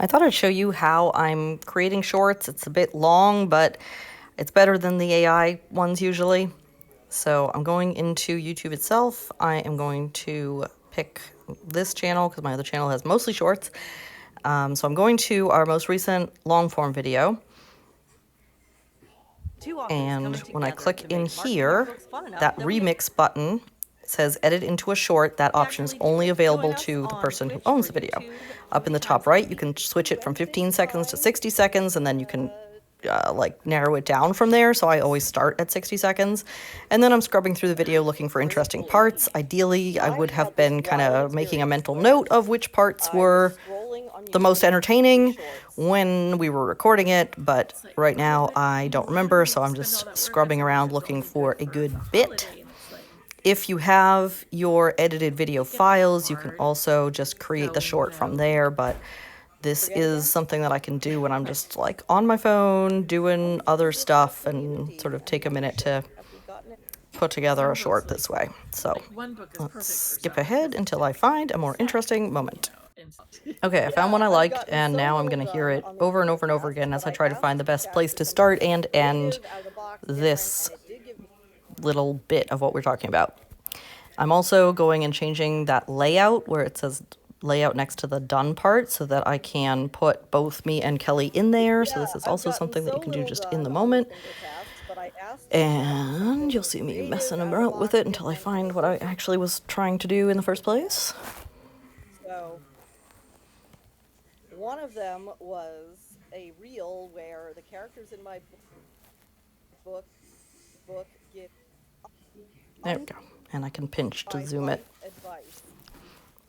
I thought I'd show you how I'm creating shorts. It's a bit long, but it's better than the AI ones usually. So I'm going into YouTube itself. I am going to pick this channel because my other channel has mostly shorts. So I'm going to our most recent long form video. And when I click in here, that remix button says edit into a short. That option is only available to the person who owns the video. Up in the top right, you can switch it from 15 seconds to 60 seconds, and then you can like narrow it down from there. So I always start at 60 seconds. And then I'm scrubbing through the video looking for interesting parts. Ideally, I would have been kind of making a mental note of which parts were the most entertaining when we were recording it, but right now I don't remember, so I'm just scrubbing around looking for a good bit. If you have your edited video files, you can also just create the short from there, but this is something that I can do when I'm just like on my phone doing other stuff and sort of take a minute to put together a short this way. So let's skip ahead until I find a more interesting moment. Okay, I found one I liked, and now I'm going to hear it over and over and over again as I try to find the best place to start and end this little bit of what we're talking about. I'm also going and changing that layout where it says layout next to the done part so that I can put both me and Kelly in there. So this is also something that you can do just in the moment. And you'll see me messing around with it until I find what I actually was trying to do in the first place. So one of them was a reel where the characters in my book give There we go. And I can pinch to zoom it, advice.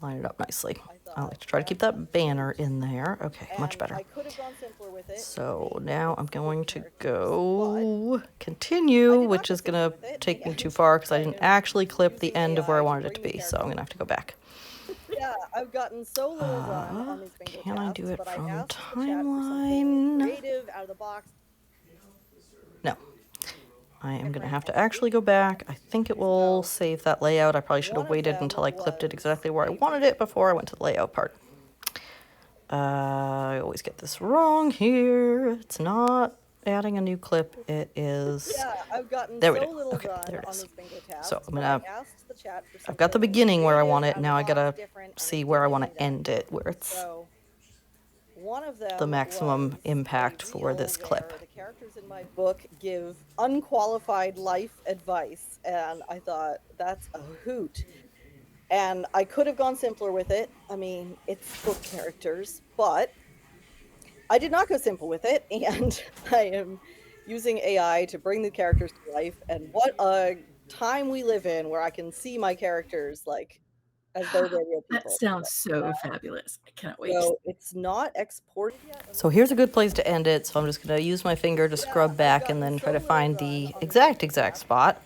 line it up nicely. I like to try to keep that banner in there. Okay, much better. I could have gone simpler with it. So now I'm going to go continue, which is going to take me too far because I didn't actually clip the end of where I wanted it to be. So I'm going to have to go back. Yeah, I've gotten so little done on these bingo Can I do it but I from asked the chat for timeline? something creative, out of the box. No. I am going to have to actually go back. I think it will save that layout. I probably should have waited until I clipped it exactly where I wanted it before I went to the layout part. I always get this wrong here. It's not adding a new clip. It is... Yeah, I've gotten there we so go. little Okay, done there it on is. these bingo tasks, So I'm but gonna... I asked the chat for I've got the beginning where I want it. creative, Now I gotta different, and see it where I did want give to me that. end it, where it's So one of them the maximum was impact a for reel this clip. where the characters in my book give unqualified life advice, and I thought that's a hoot. And I could have gone simpler with it. I mean, it's book characters, but I did not go simple with it, and I am using AI to bring the characters to life. And what a time we live in where I can see my characters like as though they're real That people. sounds so fabulous. I cannot wait. So it's not exported yet. So here's a good place to end it. So I'm just going to use my finger to scrub back and then try to find the exact spot.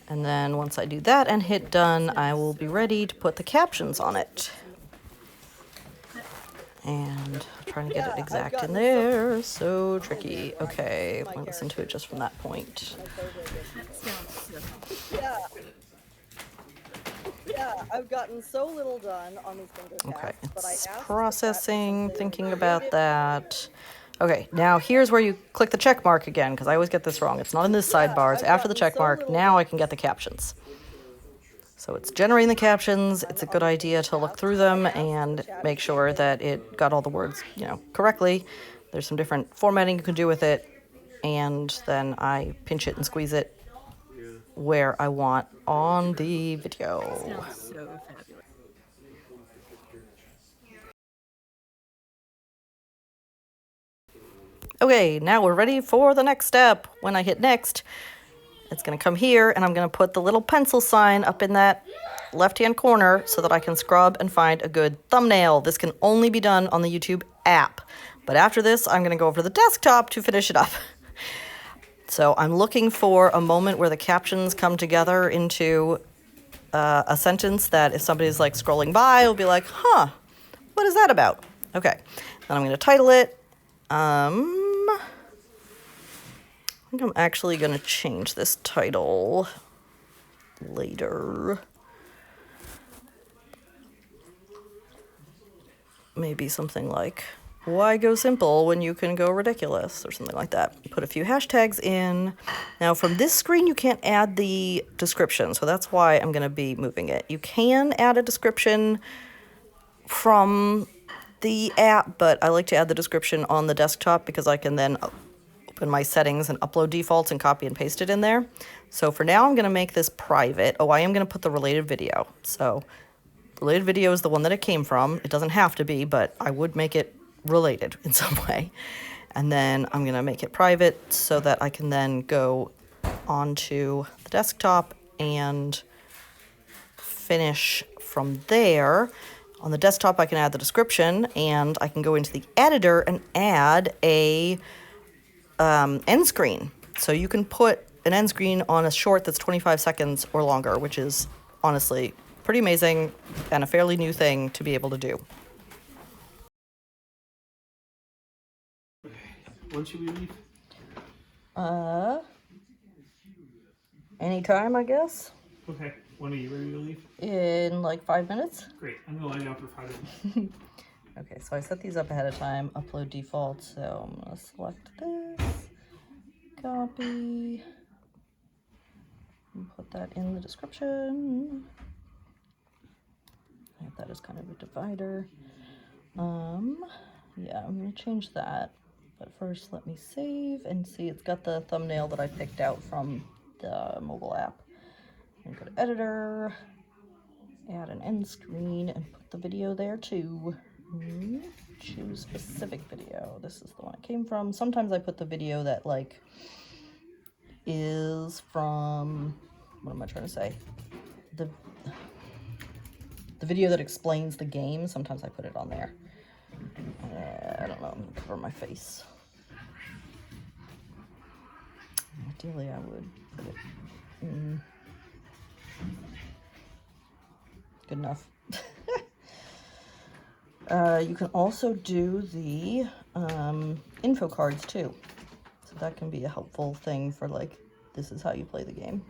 And then once I do that and hit done, I will be ready to put the captions on it. And I'm trying to get it exact in there. So tricky. Okay, I'll listen to it just from that point. That sounds so. Yeah, I've gotten so little done on these bingo tasks, Okay, but I it's asked processing, thinking about that. Okay, now here's where you click the check mark again, because I always get this wrong. It's not in this sidebar, it's after the check mark. Now I can get the captions. So it's generating the captions. It's a good idea to look through them and make sure that it got all the words, correctly. There's some different formatting you can do with it, and then I pinch it and squeeze it where I want on the video. Sounds so fabulous. Okay, now we're ready for the next step. When I hit next, it's going to come here, and I'm going to put the little pencil sign up in that left-hand corner so that I can scrub and find a good thumbnail. This can only be done on the YouTube app. But after this, I'm going to go over to the desktop to finish it up. So I'm looking for a moment where the captions come together into a sentence that if somebody's like scrolling by, will be like, huh, what is that about? Okay, then I'm going to title it. I think I'm actually going to change this title later. Maybe something like why go simple when you can go ridiculous or something like that. Put a few hashtags in. Now from this screen you can't add the description, so that's why I'm going to be moving it. You can add a description from the app, but I like to add the description on the desktop because I can then open my settings and upload defaults and copy and paste it in there. So for now I'm going to make this private. Oh, I am going to put the related video. So related video is the one that it came from. It doesn't have to be, but I would make it related in some way. And then I'm going to make it private so that I can then go onto the desktop and finish from there. On the desktop I can add the description, and I can go into the editor and add a end screen. So you can put an end screen on a short that's 25 seconds or longer, which is honestly pretty amazing and a fairly new thing to be able to do. When should we leave? Anytime, I guess. Okay. When are you ready to leave? In like 5 minutes. Great. I'm gonna lie down for 5 minutes. Okay, so I set these up ahead of time. Upload default. So I'm gonna select this, copy, and put that in the description. I have that as kind of a divider. Yeah, I'm gonna change that. But first, let me save and see. It's got the thumbnail that I picked out from the mobile app. I'm gonna go to editor, add an end screen, and put the video there too. Choose specific video. This is the one it came from. Sometimes I put the video that like is from, what am I trying to say? The video that explains the game. Sometimes I put it on there. I don't know. I'm gonna cover my face. Ideally, I would put it in. Good enough. You can also do the info cards too. So that can be a helpful thing for like, this is how you play the game.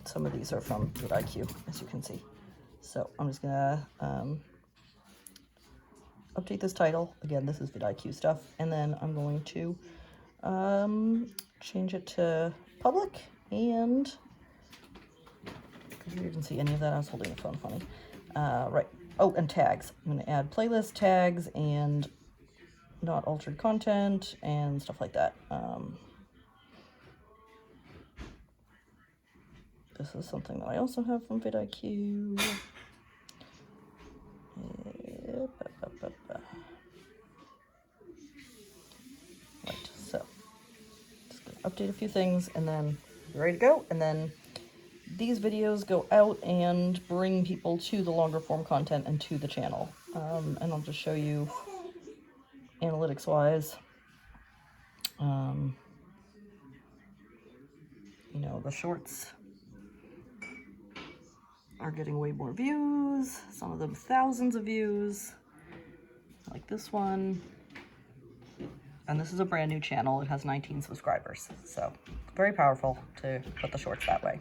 Some of these are from vidIQ, as you can see. So I'm just gonna update this title. Again, this is vidIQ stuff. And then I'm going to change it to public, and you didn't see any of that. I was holding the phone funny. Right. Oh, and tags. I'm going to add playlist tags and not altered content and stuff like that. This is something that I also have from vidIQ. Right, so just going to update a few things and then we're ready to go. And then these videos go out and bring people to the longer form content and to the channel. And I'll just show you analytics wise. You know, the shorts are getting way more views, some of them thousands of views, like this one. And this is a brand new channel. It has 19 subscribers. So very powerful to put the shorts that way.